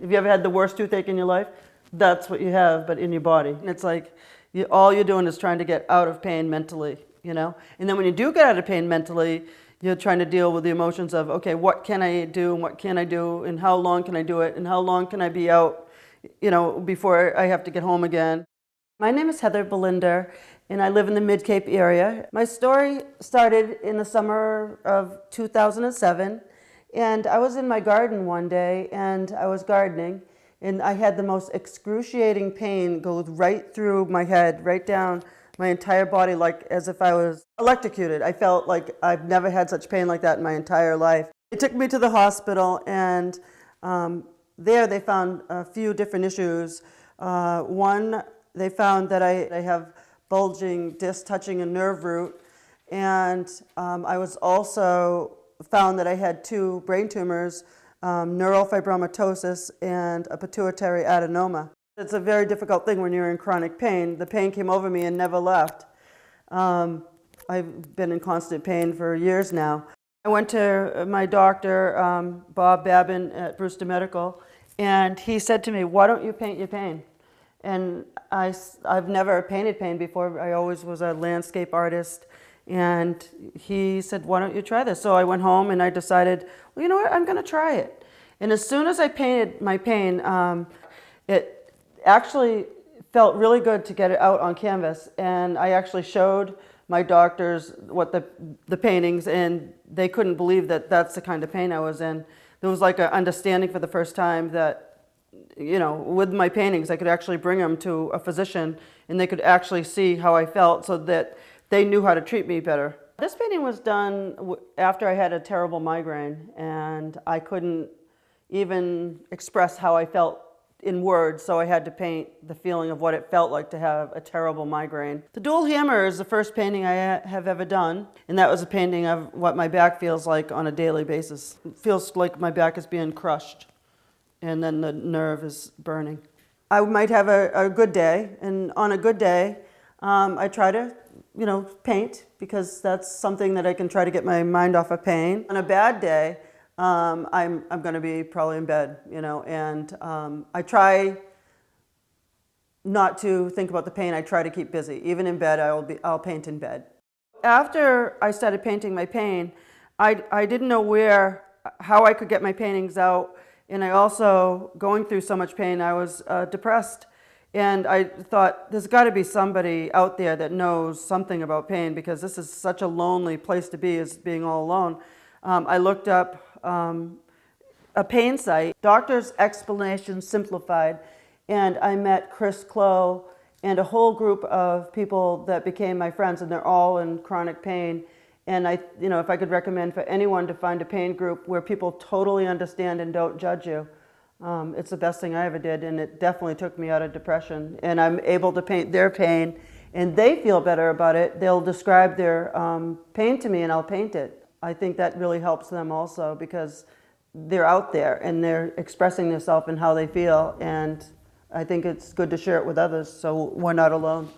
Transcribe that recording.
Have you ever had the worst toothache in your life? That's what you have, but in your body. And it's like all you're doing is trying to get out of pain mentally, you know? And then when you do get out of pain mentally, you're trying to deal with the emotions of, okay, what can I do and what can I do and how long can I do it and how long can I be out, you know, before I have to get home again. My name is Heather Belinder, and I live in the Mid-Cape area. My story started in the summer of 2007, and I was in my garden one day, and I was gardening, and I had the most excruciating pain go right through my head, right down my entire body, like as if I was electrocuted. I felt like I've never had such pain like that in my entire life. They took me to the hospital, and there they found a few different issues. One, they found that I have bulging discs touching a nerve root, and I was also found that I had 2 brain tumors, neurofibromatosis and a pituitary adenoma. It's a very difficult thing when you're in chronic pain. The pain came over me and never left. I've been in constant pain for years now. I went to my doctor, Bob Babin at Brewster Medical, and he said to me, "Why don't you paint your pain?" And I've never painted pain before. I always was a landscape artist. And he said, "Why don't you try this?" So I went home and I decided, well, you know what, I'm going to try it. And as soon as I painted my pain, it actually felt really good to get it out on canvas. And I actually showed my doctors what the paintings, and they couldn't believe that that's the kind of pain I was in. There was like an understanding for the first time that, you know, with my paintings, I could actually bring them to a physician and they could actually see how I felt so that they knew how to treat me better. This painting was done after I had a terrible migraine, and I couldn't even express how I felt in words, so I had to paint the feeling of what it felt like to have a terrible migraine. The Dual Hammer is the first painting I have ever done, and that was a painting of what my back feels like on a daily basis. It feels like my back is being crushed, and then the nerve is burning. I might have a good day, and on a good day, I try to, you know, paint, because that's something that I can try to get my mind off of pain. On a bad day, I'm going to be probably in bed, you know, and I try not to think about the pain. I try to keep busy. Even in bed, I'll paint in bed. After I started painting my pain, I didn't know how I could get my paintings out, and I also, going through so much pain, I was depressed. And I thought, there's got to be somebody out there that knows something about pain, because this is such a lonely place to be, as being all alone. I looked up a pain site, Doctor's Explanation Simplified, and I met Chris Clow and a whole group of people that became my friends, and they're all in chronic pain. And you know, if I could recommend for anyone to find a pain group where people totally understand and don't judge you, it's the best thing I ever did, and it definitely took me out of depression. And I'm able to paint their pain, and they feel better about it. They'll describe their pain to me, and I'll paint it. I think that really helps them also, because they're out there and they're expressing themselves and how they feel, and I think it's good to share it with others, so we're not alone.